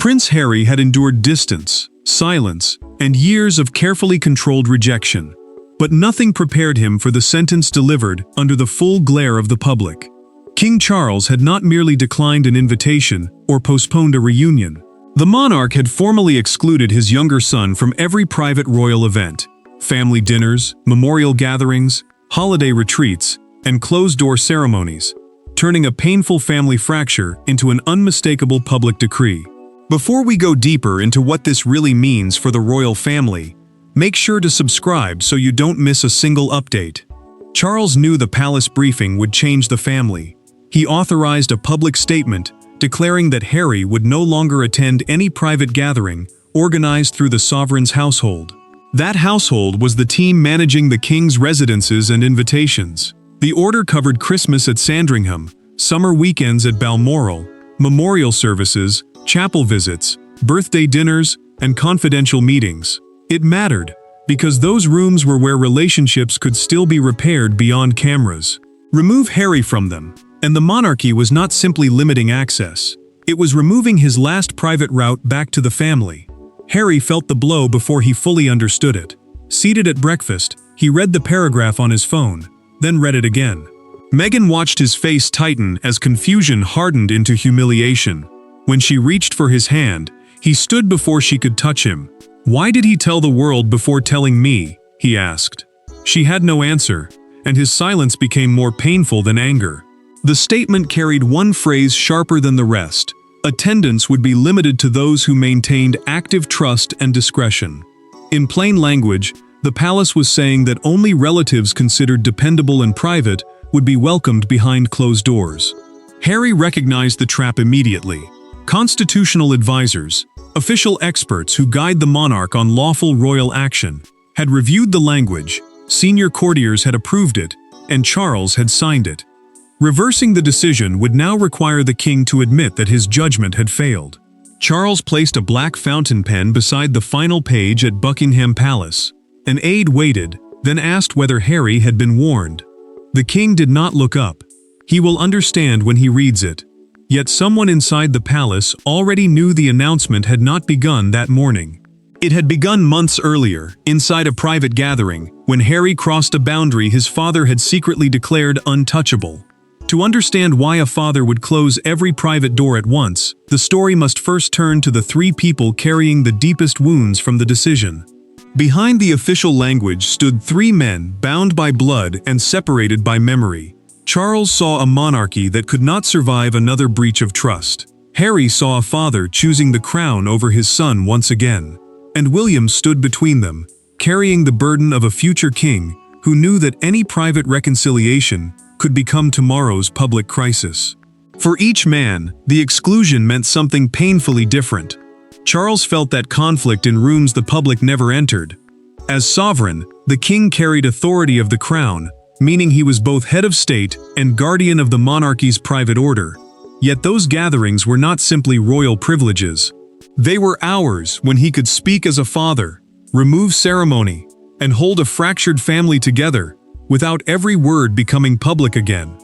Prince Harry had endured distance, silence, and years of carefully controlled rejection. But nothing prepared him for the sentence delivered under the full glare of the public. King Charles had not merely declined an invitation or postponed a reunion. The monarch had formally excluded his younger son from every private royal event: family dinners, memorial gatherings, holiday retreats, and closed-door ceremonies, turning a painful family fracture into an unmistakable public decree. Before we go deeper into what this really means for the royal family, make sure to subscribe so you don't miss a single update. Charles knew the palace briefing would change the family. He authorized a public statement declaring that Harry would no longer attend any private gathering organized through the sovereign's household. That household was the team managing the king's residences and invitations. The order covered Christmas at Sandringham, summer weekends at Balmoral, memorial services, chapel visits, birthday dinners, and confidential meetings. It mattered, because those rooms were where relationships could still be repaired beyond cameras. Remove Harry from them, and the monarchy was not simply limiting access. It was removing his last private route back to the family. Harry felt the blow before he fully understood it. Seated at breakfast, he read the paragraph on his phone, then read it again. Meghan watched his face tighten as confusion hardened into humiliation. When she reached for his hand, he stood before she could touch him. "Why did he tell the world before telling me?" he asked. She had no answer, and his silence became more painful than anger. The statement carried one phrase sharper than the rest: attendance would be limited to those who maintained active trust and discretion. In plain language, the palace was saying that only relatives considered dependable and private would be welcomed behind closed doors. Harry recognized the trap immediately. Constitutional advisors, official experts who guide the monarch on lawful royal action, had reviewed the language, senior courtiers had approved it, and Charles had signed it. Reversing the decision would now require the king to admit that his judgment had failed. Charles placed a black fountain pen beside the final page at Buckingham Palace. An aide waited, then asked whether Harry had been warned. The king did not look up. He will understand when he reads it. Yet someone inside the palace already knew the announcement had not begun that morning. It had begun months earlier, inside a private gathering, when Harry crossed a boundary his father had secretly declared untouchable. To understand why a father would close every private door at once, the story must first turn to the three people carrying the deepest wounds from the decision. Behind the official language stood three men bound by blood and separated by memory. Charles saw a monarchy that could not survive another breach of trust. Harry saw a father choosing the crown over his son once again. And William stood between them, carrying the burden of a future king who knew that any private reconciliation could become tomorrow's public crisis. For each man, the exclusion meant something painfully different. Charles felt that conflict in rooms the public never entered. As sovereign, the king carried authority of the crown, meaning he was both head of state and guardian of the monarchy's private order. Yet those gatherings were not simply royal privileges. They were hours when he could speak as a father, remove ceremony, and hold a fractured family together, without every word becoming public again.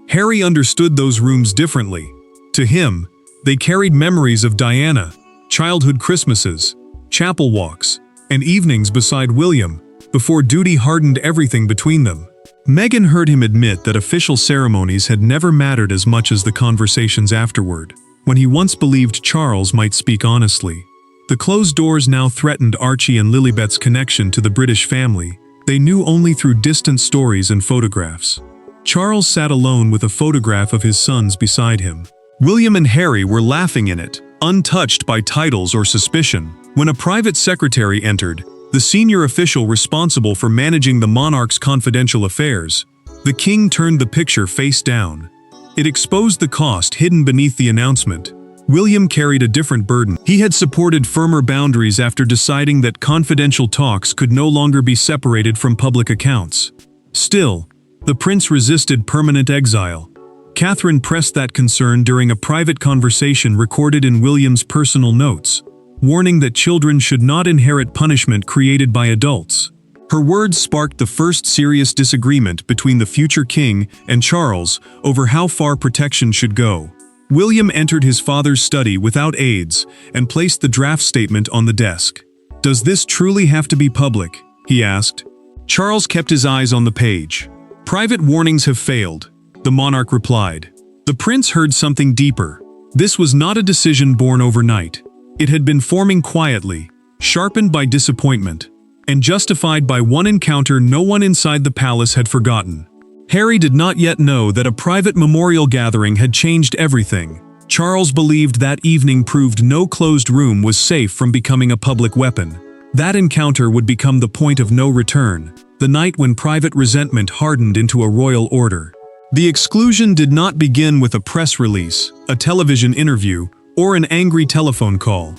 Harry understood those rooms differently. To him, they carried memories of Diana, childhood Christmases, chapel walks, and evenings beside William, before duty hardened everything between them. Meghan heard him admit that official ceremonies had never mattered as much as the conversations afterward, when he once believed Charles might speak honestly. The closed doors now threatened Archie and Lilibet's connection to the British family. They knew only through distant stories and photographs. Charles sat alone with a photograph of his sons beside him. William and Harry were laughing in it, untouched by titles or suspicion. When a private secretary entered, the senior official responsible for managing the monarch's confidential affairs, the king turned the picture face down. It exposed the cost hidden beneath the announcement. William carried a different burden. He had supported firmer boundaries after deciding that confidential talks could no longer be separated from public accounts. Still, the prince resisted permanent exile. Catherine pressed that concern during a private conversation recorded in William's personal notes, warning that children should not inherit punishment created by adults. Her words sparked the first serious disagreement between the future king and Charles over how far protection should go. William entered his father's study without aids and placed the draft statement on the desk. "Does this truly have to be public?" he asked. Charles kept his eyes on the page. "Private warnings have failed," the monarch replied. The prince heard something deeper. This was not a decision born overnight. It had been forming quietly, sharpened by disappointment, and justified by one encounter no one inside the palace had forgotten. Harry did not yet know that a private memorial gathering had changed everything. Charles believed that evening proved no closed room was safe from becoming a public weapon. That encounter would become the point of no return, the night when private resentment hardened into a royal order. The exclusion did not begin with a press release, a television interview, or an angry telephone call.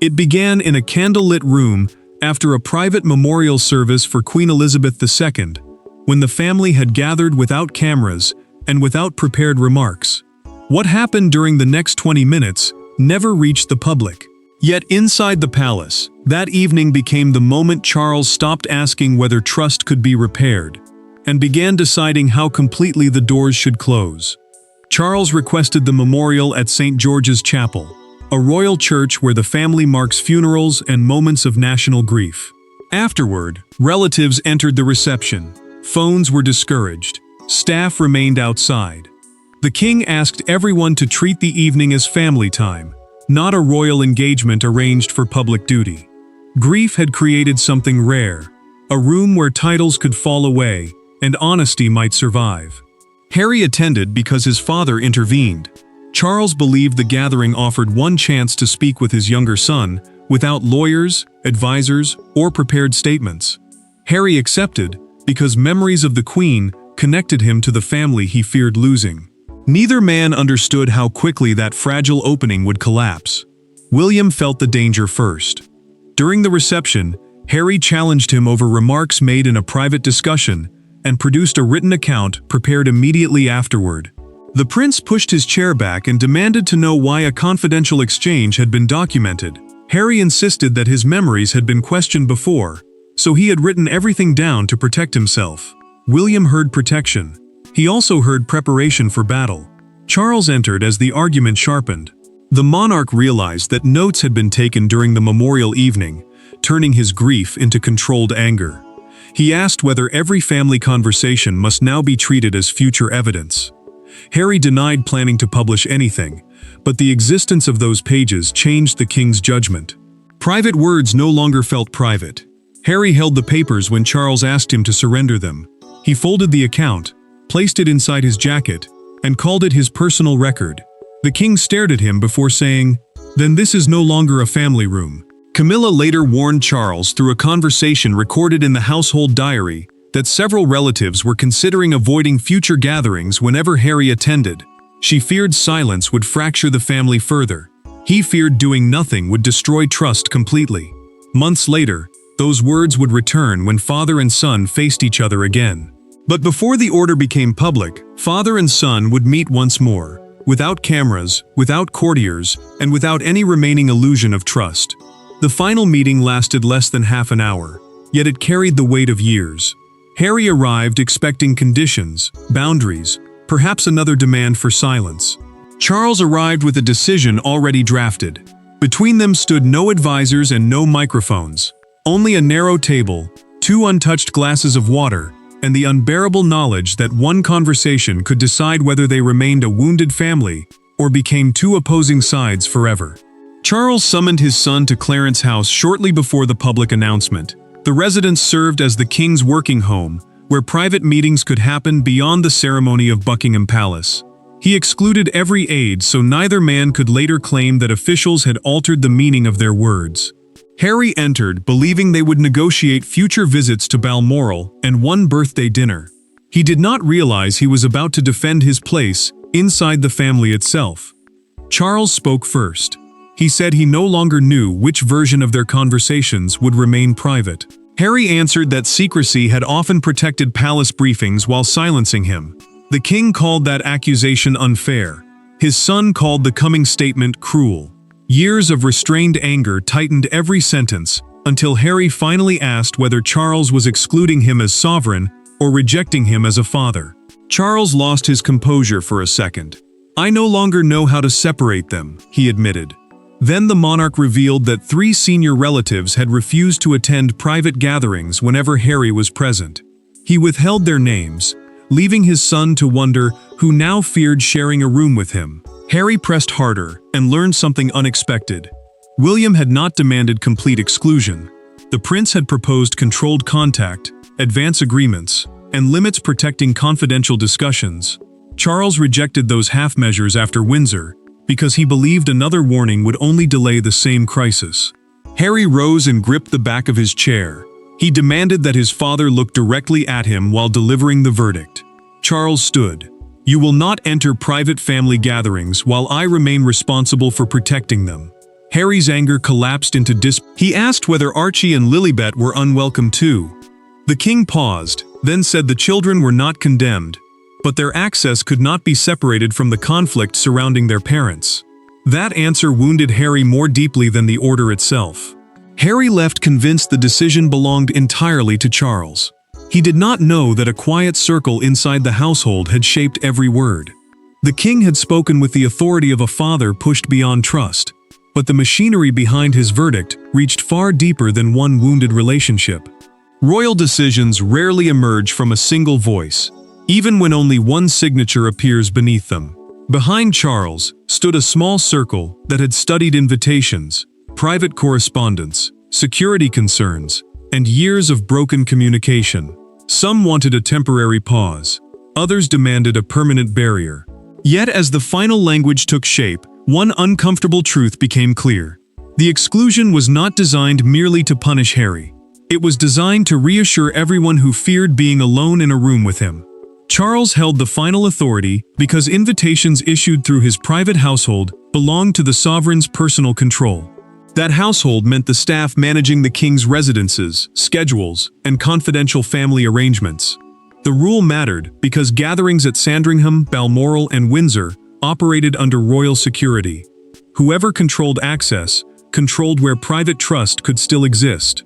It began in a candlelit room after a private memorial service for Queen Elizabeth II, when the family had gathered without cameras and without prepared remarks. What happened during the next 20 minutes never reached the public. Yet inside the palace, that evening became the moment Charles stopped asking whether trust could be repaired, and began deciding how completely the doors should close. Charles requested the memorial at St. George's Chapel, a royal church where the family marks funerals and moments of national grief. Afterward, relatives entered the reception. Phones were discouraged. Staff remained outside. The king asked everyone to treat the evening as family time, not a royal engagement arranged for public duty. Grief had created something rare, a room where titles could fall away and honesty might survive. Harry attended because his father intervened. Charles believed the gathering offered one chance to speak with his younger son, without lawyers, advisors, or prepared statements. Harry accepted because memories of the Queen connected him to the family he feared losing. Neither man understood how quickly that fragile opening would collapse. William felt the danger first. During the reception, Harry challenged him over remarks made in a private discussion and produced a written account prepared immediately afterward. The prince pushed his chair back and demanded to know why a confidential exchange had been documented. Harry insisted that his memories had been questioned before, so he had written everything down to protect himself. William heard protection. He also heard preparation for battle. Charles entered as the argument sharpened. The monarch realized that notes had been taken during the memorial evening, turning his grief into controlled anger. He asked whether every family conversation must now be treated as future evidence. Harry denied planning to publish anything, but the existence of those pages changed the king's judgment. Private words no longer felt private. Harry held the papers when Charles asked him to surrender them. He folded the account, placed it inside his jacket, and called it his personal record. The king stared at him before saying, "Then this is no longer a family room." Camilla later warned Charles through a conversation recorded in the household diary that several relatives were considering avoiding future gatherings whenever Harry attended. She feared silence would fracture the family further. He feared doing nothing would destroy trust completely. Months later, those words would return when father and son faced each other again. But before the order became public, father and son would meet once more, without cameras, without courtiers, and without any remaining illusion of trust. The final meeting lasted less than half an hour, yet it carried the weight of years. Harry arrived expecting conditions, boundaries, perhaps another demand for silence. Charles arrived with a decision already drafted. Between them stood no advisors and no microphones, only a narrow table, 2 untouched glasses of water, and the unbearable knowledge that one conversation could decide whether they remained a wounded family or became 2 opposing sides forever. Charles summoned his son to Clarence House shortly before the public announcement. The residence served as the king's working home, where private meetings could happen beyond the ceremony of Buckingham Palace. He excluded every aide so neither man could later claim that officials had altered the meaning of their words. Harry entered, believing they would negotiate future visits to Balmoral and one birthday dinner. He did not realize he was about to defend his place inside the family itself. Charles spoke first. He said he no longer knew which version of their conversations would remain private. Harry answered that secrecy had often protected palace briefings while silencing him. The king called that accusation unfair. His son called the coming statement cruel. Years of restrained anger tightened every sentence, until Harry finally asked whether Charles was excluding him as sovereign or rejecting him as a father. Charles lost his composure for a second. "I no longer know how to separate them," he admitted. Then the monarch revealed that 3 senior relatives had refused to attend private gatherings whenever Harry was present. He withheld their names, leaving his son to wonder who now feared sharing a room with him. Harry pressed harder and learned something unexpected. William had not demanded complete exclusion. The prince had proposed controlled contact, advance agreements, and limits protecting confidential discussions. Charles rejected those half measures after Windsor, because he believed another warning would only delay the same crisis. Harry rose and gripped the back of his chair. He demanded that his father look directly at him while delivering the verdict. Charles stood. "You will not enter private family gatherings while I remain responsible for protecting them." Harry's anger collapsed into He asked whether Archie and Lilibet were unwelcome too. The king paused, then said the children were not condemned, but their access could not be separated from the conflict surrounding their parents. That answer wounded Harry more deeply than the order itself. Harry left convinced the decision belonged entirely to Charles. He did not know that a quiet circle inside the household had shaped every word. The king had spoken with the authority of a father pushed beyond trust, but the machinery behind his verdict reached far deeper than one wounded relationship. Royal decisions rarely emerge from a single voice, even when only one signature appears beneath them. Behind Charles stood a small circle that had studied invitations, private correspondence, security concerns, and years of broken communication. Some wanted a temporary pause, others demanded a permanent barrier. Yet as the final language took shape, one uncomfortable truth became clear. The exclusion was not designed merely to punish Harry. It was designed to reassure everyone who feared being alone in a room with him. Charles held the final authority because invitations issued through his private household belonged to the sovereign's personal control. That household meant the staff managing the king's residences, schedules, and confidential family arrangements. The rule mattered because gatherings at Sandringham, Balmoral, and Windsor operated under royal security. Whoever controlled access controlled where private trust could still exist.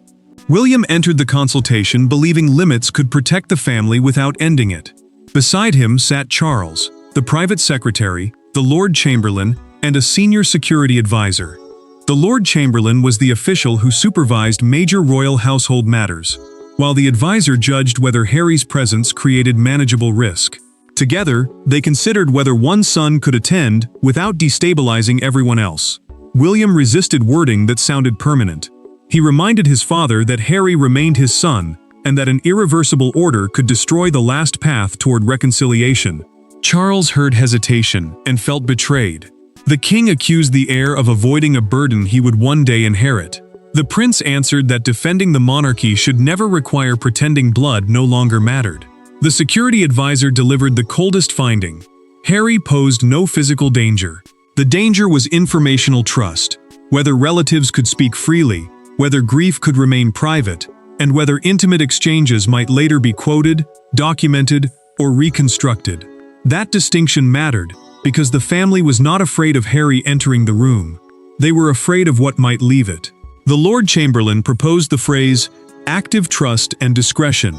William entered the consultation believing limits could protect the family without ending it. Beside him sat Charles, the private secretary, the Lord Chamberlain, and a senior security advisor. The Lord Chamberlain was the official who supervised major royal household matters, while the advisor judged whether Harry's presence created manageable risk. Together, they considered whether one son could attend without destabilizing everyone else. William resisted wording that sounded permanent. He reminded his father that Harry remained his son, and that an irreversible order could destroy the last path toward reconciliation. Charles heard hesitation and felt betrayed. The king accused the heir of avoiding a burden he would one day inherit. The prince answered that defending the monarchy should never require pretending blood no longer mattered. The security advisor delivered the coldest finding. Harry posed no physical danger. The danger was informational trust, whether relatives could speak freely, whether grief could remain private, and whether intimate exchanges might later be quoted, documented, or reconstructed. That distinction mattered, because the family was not afraid of Harry entering the room. They were afraid of what might leave it. The Lord Chamberlain proposed the phrase, active trust and discretion.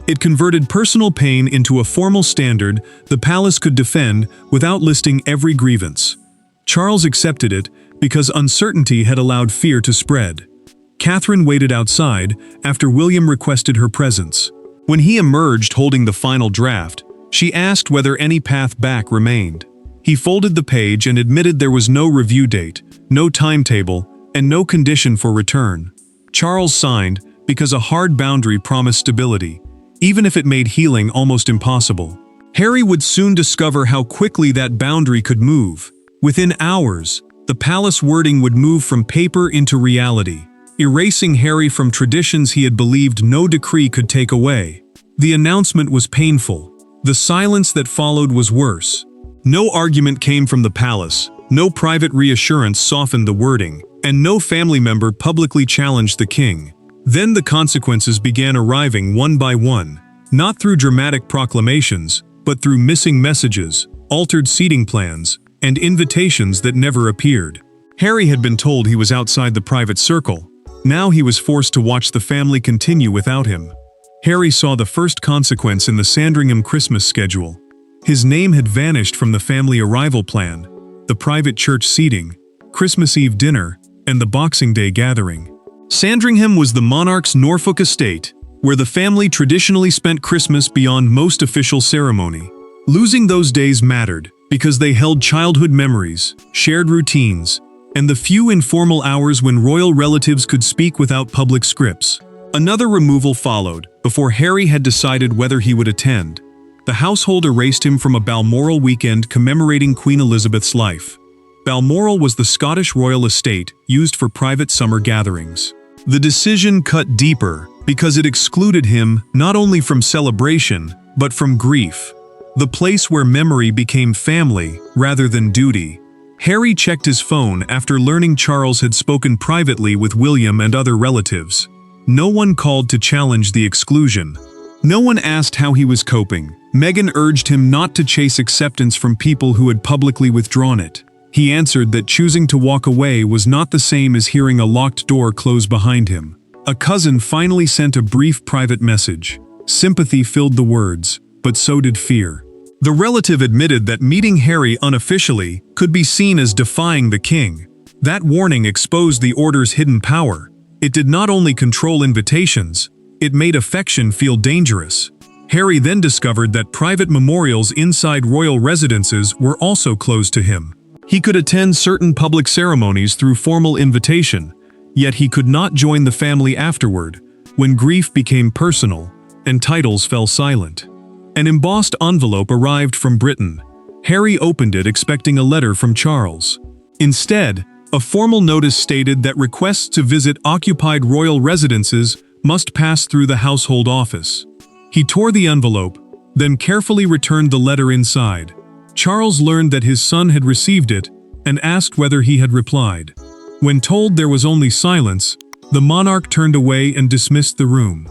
It converted personal pain into a formal standard the palace could defend without listing every grievance. Charles accepted it because uncertainty had allowed fear to spread. Catherine waited outside after William requested her presence. When he emerged holding the final draft, she asked whether any path back remained. He folded the page and admitted there was no review date, no timetable, and no condition for return. Charles signed because a hard boundary promised stability, even if it made healing almost impossible. Harry would soon discover how quickly that boundary could move. Within hours, the palace wording would move from paper into reality, erasing Harry from traditions he had believed no decree could take away. The announcement was painful. The silence that followed was worse. No argument came from the palace, no private reassurance softened the wording, and no family member publicly challenged the king. Then the consequences began arriving one by one, not through dramatic proclamations, but through missing messages, altered seating plans, and invitations that never appeared. Harry had been told he was outside the private circle. Now he was forced to watch the family continue without him. Harry saw the first consequence in the Sandringham Christmas schedule. His name had vanished from the family arrival plan, the private church seating, Christmas Eve dinner, and the Boxing Day gathering. Sandringham was the monarch's Norfolk estate, where the family traditionally spent Christmas beyond most official ceremony. Losing those days mattered, because they held childhood memories, shared routines, and the few informal hours when royal relatives could speak without public scripts. Another removal followed, before Harry had decided whether he would attend. The household erased him from a Balmoral weekend commemorating Queen Elizabeth's life. Balmoral was the Scottish royal estate used for private summer gatherings. The decision cut deeper, because it excluded him not only from celebration, but from grief. The place where memory became family rather than duty. Harry checked his phone after learning Charles had spoken privately with William and other relatives. No one called to challenge the exclusion. No one asked how he was coping. Meghan urged him not to chase acceptance from people who had publicly withdrawn it. He answered that choosing to walk away was not the same as hearing a locked door close behind him. A cousin finally sent a brief private message. Sympathy filled the words, but so did fear. The relative admitted that meeting Harry unofficially could be seen as defying the king. That warning exposed the order's hidden power. It did not only control invitations, it made affection feel dangerous. Harry then discovered that private memorials inside royal residences were also closed to him. He could attend certain public ceremonies through formal invitation, yet he could not join the family afterward, when grief became personal and titles fell silent. An embossed envelope arrived from Britain. Harry opened it expecting a letter from Charles. Instead, a formal notice stated that requests to visit occupied royal residences must pass through the household office. He tore the envelope, then carefully returned the letter inside. Charles learned that his son had received it and asked whether he had replied. When told there was only silence, the monarch turned away and dismissed the room.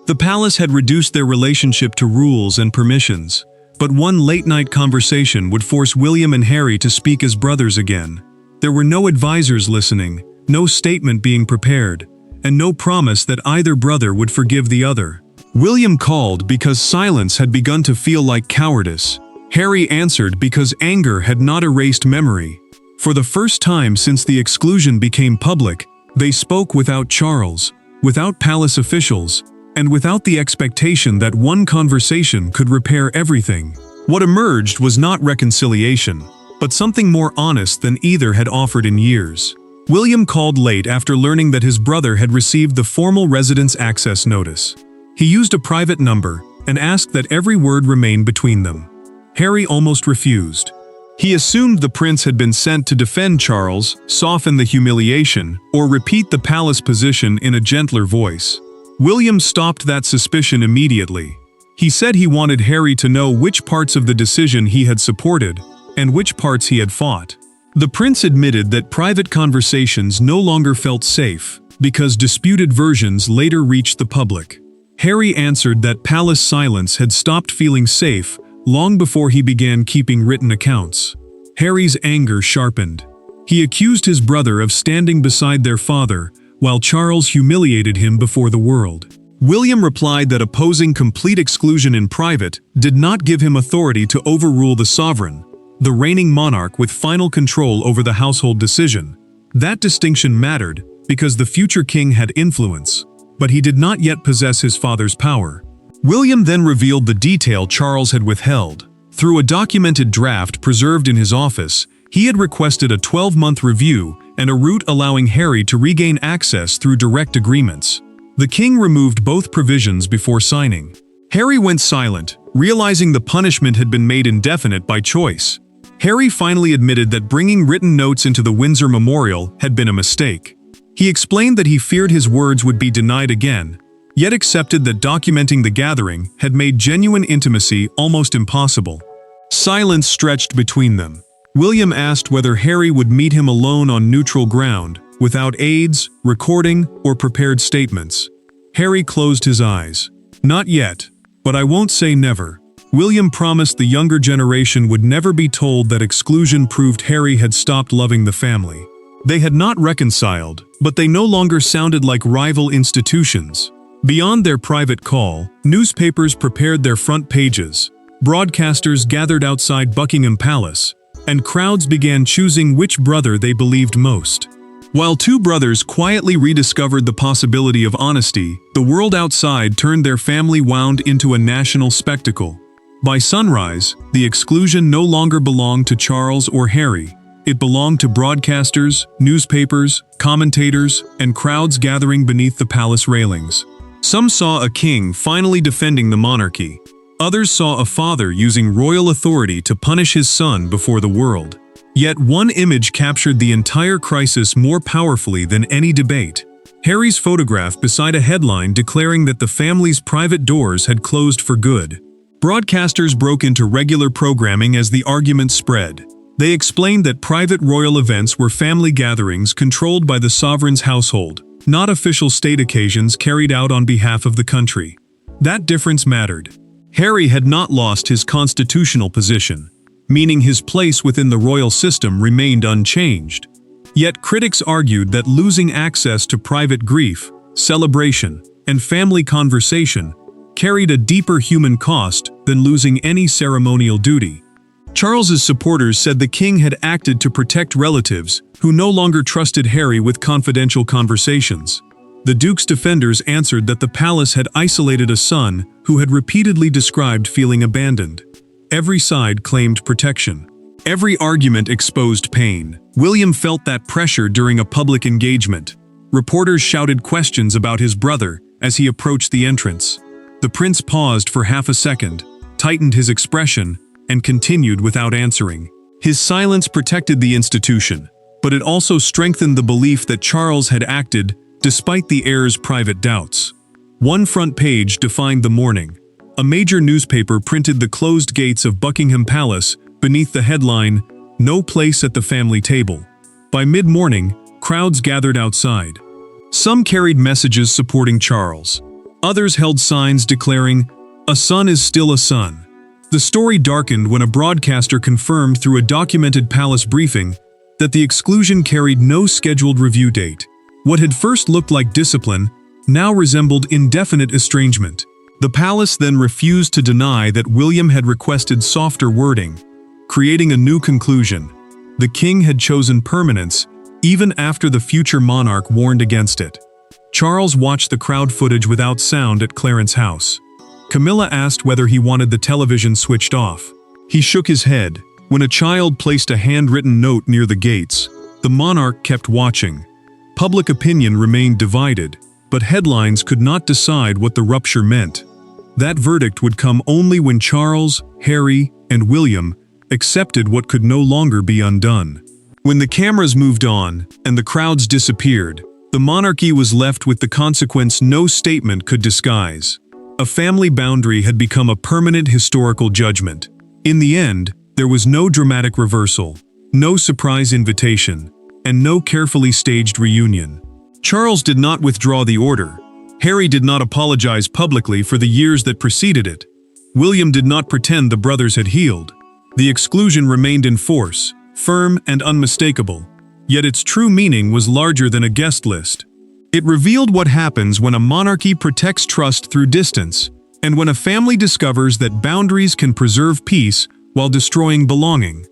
The palace had reduced their relationship to rules and permissions, but one late-night conversation would force William and Harry to speak as brothers again. There were no advisors listening, no statement being prepared, and no promise that either brother would forgive the other. William called because silence had begun to feel like cowardice. Harry answered because anger had not erased memory. For the first time since the exclusion became public, they spoke without Charles, without palace officials, and without the expectation that one conversation could repair everything. What emerged was not reconciliation, but something more honest than either had offered in years. William called late after learning that his brother had received the formal residence access notice. He used a private number and asked that every word remain between them. Harry almost refused. He assumed the prince had been sent to defend Charles, soften the humiliation, or repeat the palace position in a gentler voice. William stopped that suspicion immediately. He said he wanted Harry to know which parts of the decision he had supported and which parts he had fought. The prince admitted that private conversations no longer felt safe because disputed versions later reached the public. Harry answered that palace silence had stopped feeling safe long before he began keeping written accounts. Harry's anger sharpened. He accused his brother of standing beside their father, while Charles humiliated him before the world. William replied that opposing complete exclusion in private did not give him authority to overrule the sovereign, the reigning monarch with final control over the household decision. That distinction mattered because the future king had influence, but he did not yet possess his father's power. William then revealed the detail Charles had withheld. Through a documented draft preserved in his office, he had requested a 12-month review and a route allowing Harry to regain access through direct agreements. The king removed both provisions before signing. Harry went silent, realizing the punishment had been made indefinite by choice. Harry finally admitted that bringing written notes into the Windsor Memorial had been a mistake. He explained that he feared his words would be denied again, yet accepted that documenting the gathering had made genuine intimacy almost impossible. Silence stretched between them. William asked whether Harry would meet him alone on neutral ground, without aides, recording, or prepared statements. Harry closed his eyes. Not yet, but I won't say never. William promised the younger generation would never be told that exclusion proved Harry had stopped loving the family. They had not reconciled, but they no longer sounded like rival institutions. Beyond their private call, newspapers prepared their front pages. Broadcasters gathered outside Buckingham Palace, and crowds began choosing which brother they believed most. While two brothers quietly rediscovered the possibility of honesty, the world outside turned their family wound into a national spectacle. By sunrise, the exclusion no longer belonged to Charles or Harry. It belonged to broadcasters, newspapers, commentators, and crowds gathering beneath the palace railings. Some saw a king finally defending the monarchy. Others saw a father using royal authority to punish his son before the world. Yet one image captured the entire crisis more powerfully than any debate. Harry's photograph beside a headline declaring that the family's private doors had closed for good. Broadcasters broke into regular programming as the argument spread. They explained that private royal events were family gatherings controlled by the sovereign's household, not official state occasions carried out on behalf of the country. That difference mattered. Harry had not lost his constitutional position, meaning his place within the royal system remained unchanged. Yet critics argued that losing access to private grief, celebration, and family conversation carried a deeper human cost than losing any ceremonial duty. Charles's supporters said the king had acted to protect relatives who no longer trusted Harry with confidential conversations. The Duke's defenders answered that the palace had isolated a son who had repeatedly described feeling abandoned. Every side claimed protection. Every argument exposed pain. William felt that pressure during a public engagement. Reporters shouted questions about his brother as he approached the entrance. The prince paused for half a second, tightened his expression, and continued without answering. His silence protected the institution, but it also strengthened the belief that Charles had acted despite the heir's private doubts. One front page defined the morning. A major newspaper printed the closed gates of Buckingham Palace beneath the headline, "No place at the family table." By mid-morning, crowds gathered outside. Some carried messages supporting Charles. Others held signs declaring, "A son is still a son." The story darkened when a broadcaster confirmed through a documented palace briefing that the exclusion carried no scheduled review date. What had first looked like discipline now resembled indefinite estrangement. The palace then refused to deny that William had requested softer wording, creating a new conclusion. The king had chosen permanence, even after the future monarch warned against it. Charles watched the crowd footage without sound at Clarence House. Camilla asked whether he wanted the television switched off. He shook his head. When a child placed a handwritten note near the gates, the monarch kept watching. Public opinion remained divided, but headlines could not decide what the rupture meant. That verdict would come only when Charles, Harry, and William accepted what could no longer be undone. When the cameras moved on and the crowds disappeared, the monarchy was left with the consequence no statement could disguise. A family boundary had become a permanent historical judgment. In the end, there was no dramatic reversal, no surprise invitation, and no carefully staged reunion. Charles did not withdraw the order. Harry did not apologize publicly for the years that preceded it. William did not pretend the brothers had healed. The exclusion remained in force, firm and unmistakable. Yet its true meaning was larger than a guest list. It revealed what happens when a monarchy protects trust through distance, and when a family discovers that boundaries can preserve peace while destroying belonging.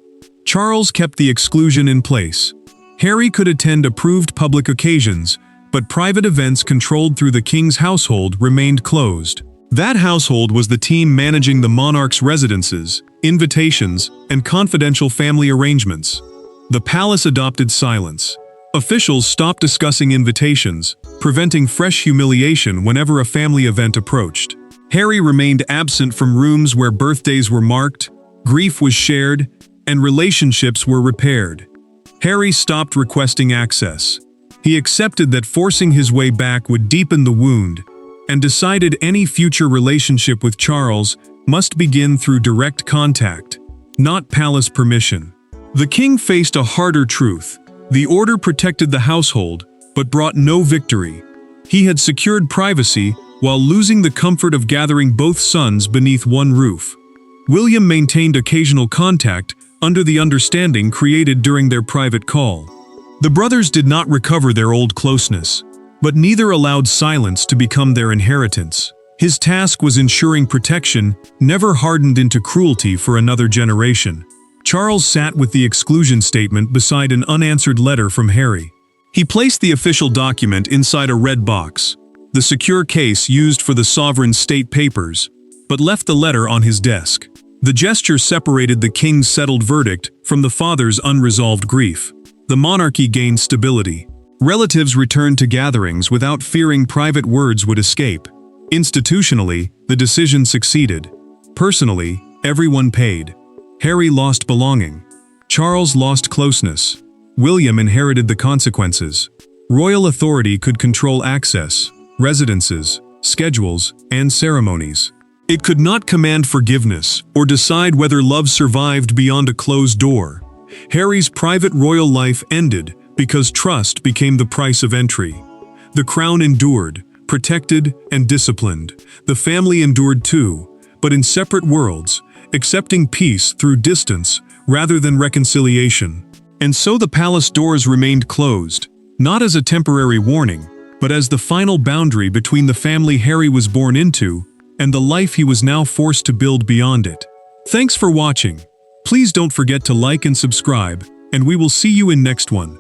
Charles kept the exclusion in place. Harry could attend approved public occasions, but private events controlled through the king's household remained closed. That household was the team managing the monarch's residences, invitations, and confidential family arrangements. The palace adopted silence. Officials stopped discussing invitations, preventing fresh humiliation whenever a family event approached. Harry remained absent from rooms where birthdays were marked, grief was shared, and relationships were repaired. Harry stopped requesting access. He accepted that forcing his way back would deepen the wound, and decided any future relationship with Charles must begin through direct contact, not palace permission. The king faced a harder truth. The order protected the household, but brought no victory. He had secured privacy while losing the comfort of gathering both sons beneath one roof. William maintained occasional contact under the understanding created during their private call. The brothers did not recover their old closeness, but neither allowed silence to become their inheritance. His task was ensuring protection never hardened into cruelty for another generation. Charles sat with the exclusion statement beside an unanswered letter from Harry. He placed the official document inside a red box, the secure case used for the sovereign's state papers, but left the letter on his desk. The gesture separated the king's settled verdict from the father's unresolved grief. The monarchy gained stability. Relatives returned to gatherings without fearing private words would escape. Institutionally, the decision succeeded. Personally, everyone paid. Harry lost belonging. Charles lost closeness. William inherited the consequences. Royal authority could control access, residences, schedules, and ceremonies. It could not command forgiveness or decide whether love survived beyond a closed door. Harry's private royal life ended because trust became the price of entry. The crown endured, protected and disciplined. The family endured too, but in separate worlds, accepting peace through distance rather than reconciliation. And so the palace doors remained closed, not as a temporary warning, but as the final boundary between the family Harry was born into and the life he was now forced to build beyond it. Thanks for watching. Please don't forget to like and subscribe, and we will see you in next one.